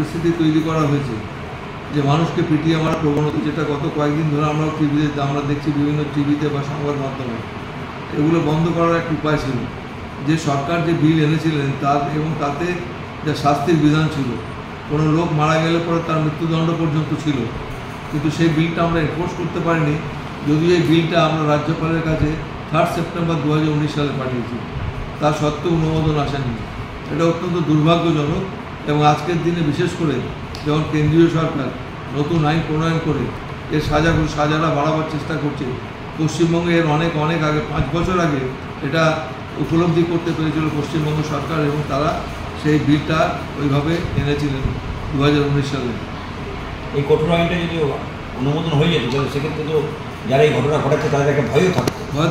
পরিস্থিতি তৈরি করা হয়েছে যে মানুষকে পিটিয়ে মারা প্রবণতা, যেটা গত কয়েকদিন ধরে আমরা টিভিতে আমরা দেখছি, বিভিন্ন টিভিতে বা সংবাদ মাধ্যমে, এগুলো বন্ধ করার একটা উপায় ছিল যে সরকার যে বিল এনেছিলেন তার এবং তাতে যা শাস্তির বিধান ছিল, কোনো লোক মারা গেলে পরে তার মৃত্যুদণ্ড পর্যন্ত ছিল, কিন্তু সেই বিলটা আমরা এনফোর্স করতে পারিনি। যদিও এই বিলটা আমরা রাজ্যপালের কাছে 3 সেপ্টেম্বর 2019 সালে পাঠিয়েছি, তা সত্ত্বেও অনুমোদন আসেনি। এটা অত্যন্ত দুর্ভাগ্যজনক। এবং আজকের দিনে বিশেষ করে যখন কেন্দ্রীয় সরকার নতুন আইন প্রণয়ন করে এর সাজাটা বাড়াবার চেষ্টা করছে, পশ্চিমবঙ্গে এর অনেক আগে 5 বছর আগে এটা উপলব্ধি করতে পেরেছিল পশ্চিমবঙ্গ সরকার, এবং তারা সেই বিলটা ওইভাবে এনেছিলেন 2019 সালে। এই কঠোর আইনটা যদি অনুমোদন হয়ে যেত তাহলে সেক্ষেত্রে তো যারা এই ঘটনা ঘটাচ্ছে তাদের একটা ভয়ও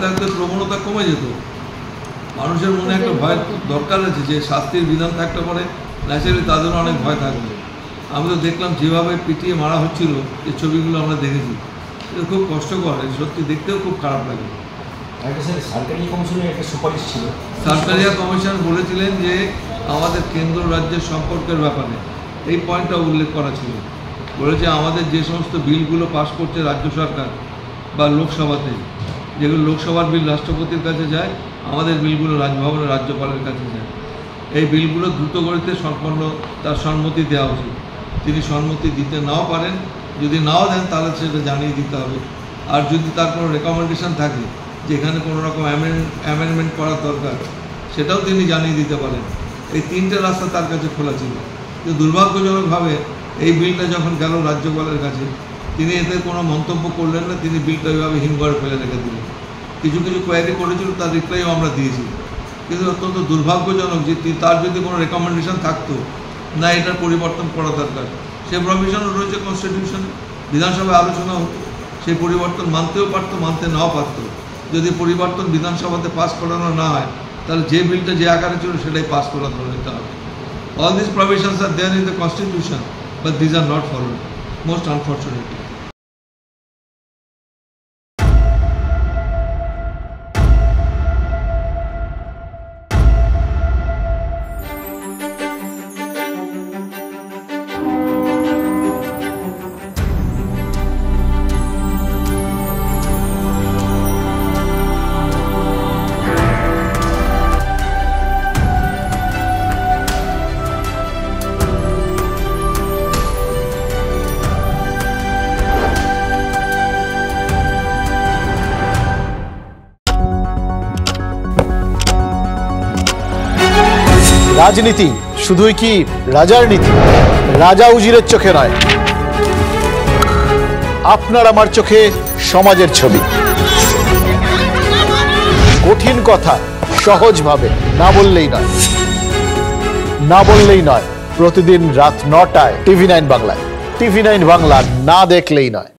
থাকতো, প্রবণতা কমে যেত। মানুষের মনে একটা ভয় দরকার আছে যে শাস্তির বিধান থাকলে পরে ন্যাচারালি তাদেরও অনেক ভয় থাকবে। আমি তো দেখলাম যেভাবে পিটিয়ে মারা হচ্ছিল, এই ছবিগুলো আমরা দেখেছি, এটা খুব কষ্টকর, সত্যি দেখতেও খুব খারাপ লাগে। সরকারি কমিশনের একটা সুপারিশ ছিল, সরকারিয়া কমিশন বলেছিলেন যে আমাদের কেন্দ্র রাজ্যের সম্পর্কের ব্যাপারে এই পয়েন্টটা উল্লেখ করা ছিল। বলেছে আমাদের যে সমস্ত বিলগুলো পাস করছে রাজ্য সরকার বা লোকসভাতে, যেগুলো লোকসভার বিল রাষ্ট্রপতির কাছে যায়, আমাদের বিলগুলো রাজভবনের রাজ্যপালের কাছে যায়। এই বিলগুলো দ্রুতগতিতে সম্পন্ন তার সম্মতি দেওয়া উচিত। তিনি সম্মতি দিতে নাও পারেন, যদি নাও দেন তাহলে সেটা জানিয়ে দিতে হবে। আর যদি তার কোনো রেকমেন্ডেশন থাকে যেখানে কোনো রকম অ্যামেন্ডমেন্ট করার দরকার, সেটাও তিনি জানিয়ে দিতে পারেন। এই 3টে রাস্তা তার কাছে খোলা ছিল। কিন্তু দুর্ভাগ্যজনকভাবে এই বিলটা যখন গেল রাজ্যপালের কাছে, তিনি এতে কোনো মন্তব্য করলেন না, তিনি বিলটা ওইভাবে হিমঘরে ফেলে রেখে দিলেন। কিছু কোয়ারি করেছিল, তার রিপ্লাইও আমরা দিয়েছি। কিন্তু অত্যন্ত দুর্ভাগ্যজনক যে তার যদি কোনো রেকমেন্ডেশন থাকতো না এটার পরিবর্তন করা দরকার, সে প্রভিশনও রয়েছে কনস্টিটিউশনে, বিধানসভায় আলোচনা হতো, সেই পরিবর্তন মানতেও পারতো, মানতে নাও পারতো। যদি পরিবর্তন বিধানসভাতে পাস করানো না হয়, তাহলে যে বিলটা যে আকারে ছিল সেটাই পাস করা ধরে নিতে হবে। All these provisions are there in the constitution, but these are not followed, most unfortunately. রাজনীতি শুধুই কি রাজার নীতি? রাজা উজিরের চোখে নয়, আপনার আমার চোখে সমাজের ছবি। কঠিন কথা সহজভাবে না বললেই নয়। প্রতিদিন রাত 9টায় TV9 বাংলায়। TV9 বাংলা না দেখলেই নয়।